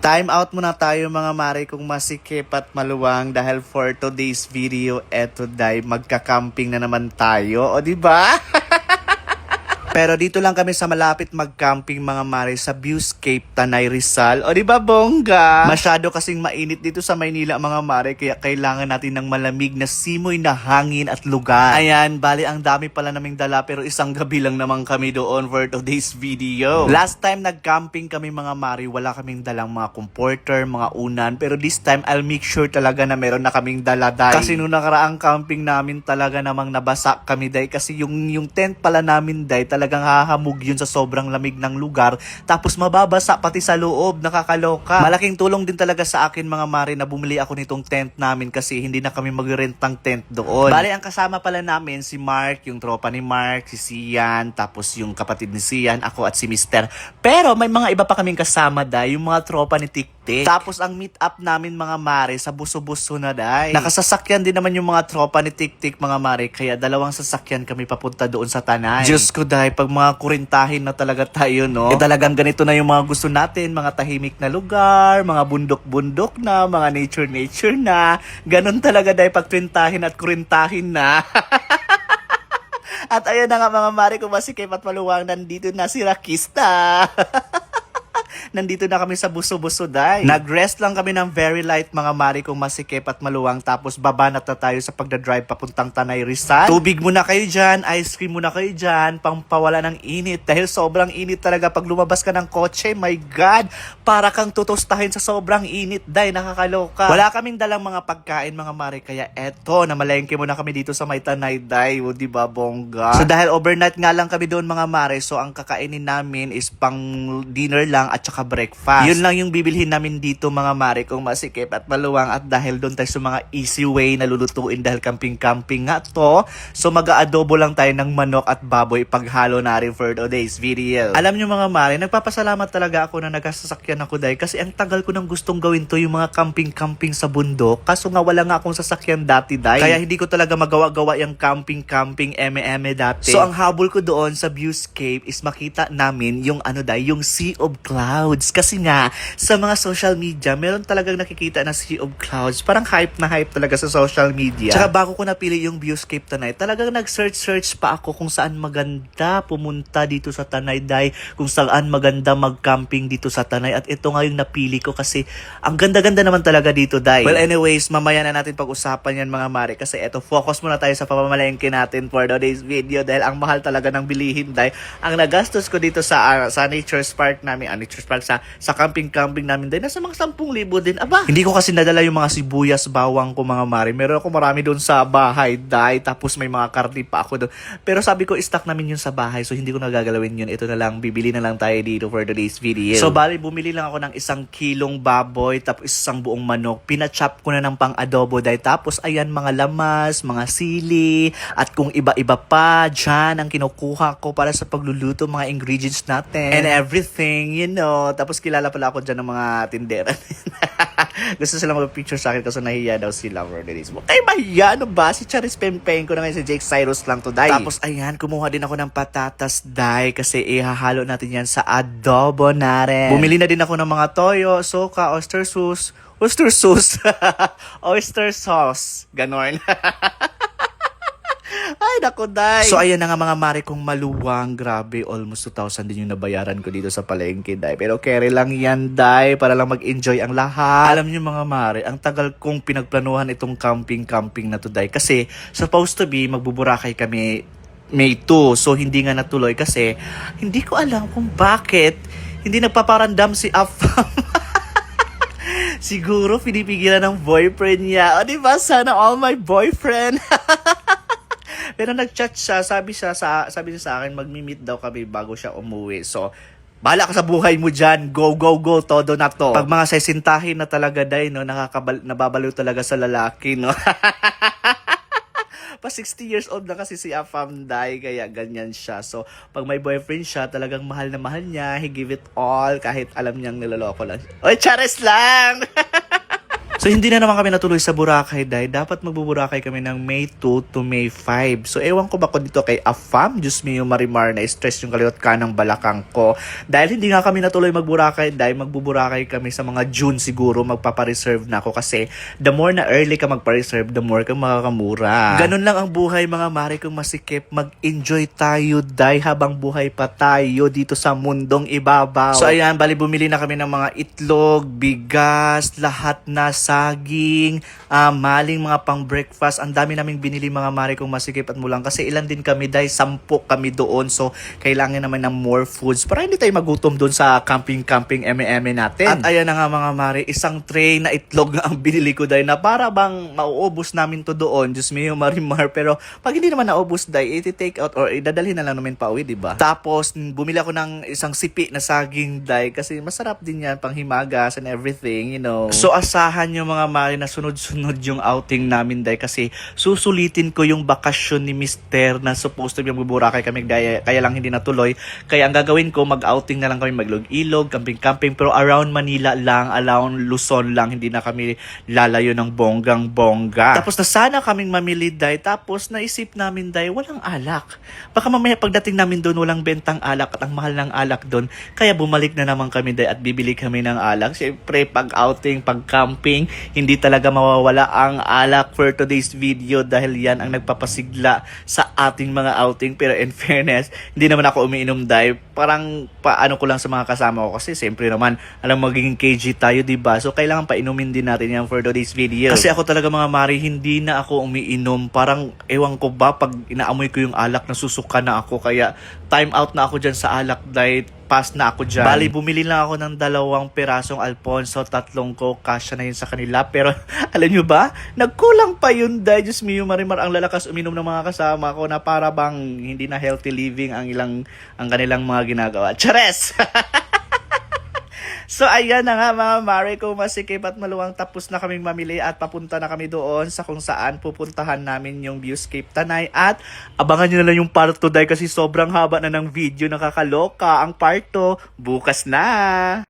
Time out muna tayo mga mare kung masikip at maluwang dahil for today's video, eto day, magka-camping na naman tayo. O diba? Pero dito lang kami sa malapit mag-camping mga mare sa Viewscape, Tanay, Rizal. O diba bongga? Masyado kasing mainit dito sa Maynila mga mare kaya kailangan natin ng malamig na simoy na hangin at lugar. Ayan, bali ang dami pala naming dala pero isang gabi lang naman kami doon for today's video. Last time nag-camping kami mga mare, wala kaming dalang mga comforter, mga unan. Pero this time I'll make sure talaga na meron na kaming dala day. Kasi nung nakaraang camping namin talaga namang nabasa kami day kasi yung tent pala namin day talagang hahamog yun sa sobrang lamig ng lugar tapos mababasa pati sa loob, nakakaloka. Malaking tulong din talaga sa akin mga mare na bumili ako nitong tent namin kasi hindi na kami mag-rent ng tent doon. Bali ang kasama pala namin si Mark, yung tropa ni Mark, si Sian, tapos yung kapatid ni Sian, ako at si Mister. Pero may mga iba pa kaming kasama day, yung mga tropa ni Tiktik. Tapos ang meet up namin mga mare sa Buso-Buso na day. Nakasasakyan din naman yung mga tropa ni Tiktik mga mare kaya dalawang sasakyan kami papunta doon sa Tanay. Diyos ko day, pag mga kurintahin na talaga tayo, no? Talagang ganito na yung mga gusto natin, mga tahimik na lugar, mga bundok-bundok na, mga nature-nature na. Ganon talaga day pag kurintahin at kurintahin na. At ayun na nga mga mare, kung masikip at maluwang, nandito na si Rakista. Nandito na kami sa Buso-Buso day. Nag-rest lang kami ng very light mga mare kung masikip at maluwang tapos babanat na tayo sa pagdadrive papuntang Tanay, Rizal. Tubig muna kayo dyan, ice cream muna kayo dyan, pangpawala ng init dahil sobrang init talaga pag lumabas ka ng kotse. My God, para kang tutustahin sa sobrang init day, nakakaloka. Wala kaming dalang mga pagkain mga mare kaya eto, namalengke muna kami dito sa may Tanay day, o diba bongga? So dahil overnight nga lang kami doon mga mare, so ang kakainin namin is pang dinner lang at saka breakfast. Yun lang yung bibilhin namin dito mga mare kung masikip at maluwang at dahil doon tayo sa mga easy way na lulutuin dahil camping-camping nga to. So mag-aadobo lang tayo ng manok at baboy paghalo na rin for today's video. Alam nyo mga mare, nagpapasalamat talaga ako na nagsasakyan ako dahil kasi ang tagal ko nang gustong gawin to yung mga camping-camping sa bundok. Kaso nga wala nga akong sasakyan dati dahil. Kaya hindi ko talaga magawa-gawa yung camping-camping eme dati. So ang habol ko doon sa Viewscape is makita namin yung ano dahil, yung Sea of Clouds. Kasi nga, sa mga social media, meron talagang nakikita na Sea of Clouds. Parang hype na hype talaga sa social media. Tsaka bago ko napili yung Viewscape Tanay, talagang nag-search pa ako kung saan maganda pumunta dito sa Tanay day, kung saan maganda mag-camping dito sa Tanay. At ito nga yung napili ko kasi ang ganda-ganda naman talaga dito day. Well anyways, mamaya na natin pag-usapan yan mga mare kasi eto, focus muna tayo sa pamamalengke natin for today's video dahil ang mahal talaga ng bilihin day. Ang nagastos ko dito sa Nature's Park namin, Nature's Park sa camping namin din, nasa mga 10,000 din. Aba, hindi ko kasi nadala yung mga sibuyas, bawang ko mga mare. Meron ako marami doon sa bahay, day. Tapos may mga karne pa ako doon. Pero sabi ko, stock namin yun sa bahay. So hindi ko nagagalawin yun. Ito na lang, bibili na lang tayo dito for today's video. So bali, bumili lang ako ng 1 kilong baboy, tapos 1 buong manok. Pinachop ko na ng pang-adobo, day. Tapos ayan, mga lamas, mga sili, at kung iba-iba pa, dyan ang kinukuha ko para sa pagluluto, mga ingredients natin. And everything, you know. Tapos kilala pala ako dyan ng mga tindera. Gusto sila mag-picture sa akin kasi nahiya daw sila for the days. Ay, mahiya, ano ba? Si Charis Pempeng ko na ngayon, si Jake Cyrus lang to, day. Tapos, ayan, kumuha din ako ng patatas, day, kasi ihahalo natin yan sa adobo natin. Bumili na din ako ng mga toyo, soka, oyster sauce, oyster sauce, ganon. Ay, naku, day. So, ayan na nga mga mare kong maluwang. Grabe, almost 2,000 din yung nabayaran ko dito sa palengke, day. Pero carry lang yan, day, para lang mag-enjoy ang lahat. Alam niyo mga mare, ang tagal kong pinagplanuhan itong camping na to, day. Kasi, supposed to be, magbuburakay kami May 2. So, hindi nga natuloy kasi hindi ko alam kung bakit hindi nagpaparandam si Afam. Siguro, pinipigilan ng boyfriend niya. O, diba? Sana all my boyfriend. Pero nag-chat siya, sabi niya sa akin, magmi-meet daw kami bago siya umuwi. So, bahala ka sa buhay mo dyan. Go, todo na to. Pag mga sesintahin na talaga, day, no, nababaliw talaga sa lalaki, no. Pa 60 years old na kasi si Afam, day, kaya ganyan siya. So, pag may boyfriend siya, talagang mahal na mahal niya. He give it all kahit alam niyang niloloko lang. Oy, chares lang! So So hindi na naman kami natuloy sa Boracay dahil dapat magbuburakay kami ng May 2 to May 5. So ewan ko ba ko dito kay Afam, Diyos mio Marimar, na stress yung kaliwat ka ng balakang ko. Dahil hindi nga kami natuloy magburakay dahil magbuburakay kami sa mga June siguro, magpapareserve na ako kasi the more na early ka magpa-reserve, the more ka makakamura. Ganun lang ang buhay mga mare kong masikip. Mag-enjoy tayo dahil habang buhay pa tayo dito sa mundong ibabaw. So ayan, bali bumili na kami ng mga itlog, bigas, lahat na saging, maling mga pang breakfast. Ang dami naming binili mga mare kong masikip at mulang kasi ilan din kami dahil 10 kami doon. So kailangan naman ng more foods para hindi tayo magutom doon sa camping eme natin. At ayan na nga mga mare, isang tray na itlog nga ang binili ko dahil na para bang mauubos namin to doon. Diyos mio Marimar. Pero pag hindi naman naubos dahil iti-take out or idadalhin na lang namin pa uwi, diba? Tapos bumili ako ng isang sipi na saging dahil kasi masarap din yan pang himagas and everything, you know. So asahan yung mga mare na sunod-sunod yung outing namin dahil kasi susulitin ko yung bakasyon ni Mister na supposed to be magbuburakay kami kaya lang hindi natuloy. Kaya ang gagawin ko, mag-outing na lang kami, maglog-ilog, camping-camping, pero around Manila lang, around Luzon lang, hindi na kami lalayo ng bonggang-bongga. Tapos na sana kaming mamili dahil tapos naisip namin dahil walang alak. Baka mamaya pagdating namin doon walang bentang alak at ang mahal ng alak doon. Kaya bumalik na naman kami dahil at bibili kami ng alak. Siyempre pag outing, pag camping, hindi talaga mawawala ang alak for today's video dahil yan ang nagpapasigla sa ating mga outing. Pero in fairness, hindi naman ako umiinom dahil parang paano ko lang sa mga kasama ko kasi siyempre naman alam magiging KG tayo, diba? So kailangan painumin din natin yan for today's video. Kasi ako talaga mga mari, hindi na ako umiinom. Parang ewan ko ba pag inaamoy ko yung alak nasusuka na ako kaya time out na ako dyan sa alak dahil pass na ako dyan. Bali, bumili lang ako ng 2 pirasong Alfonso, 3 ko, kasya na yun sa kanila. Pero, alam nyo ba, nagkulang pa yun dahil, Diyos mio Marimar, ang lalakas uminom ng mga kasama ko na para bang hindi na healthy living ang kanilang mga ginagawa. Chares! So ayan na nga mga mare ko masikip at maluwang, tapos na kaming mamili at papunta na kami doon sa kung saan pupuntahan namin yung Viewscape Tanay at abangan nyo na lang yung part 2 dahil kasi sobrang haba na ng video, nakakaloka. Ang part 2 bukas na.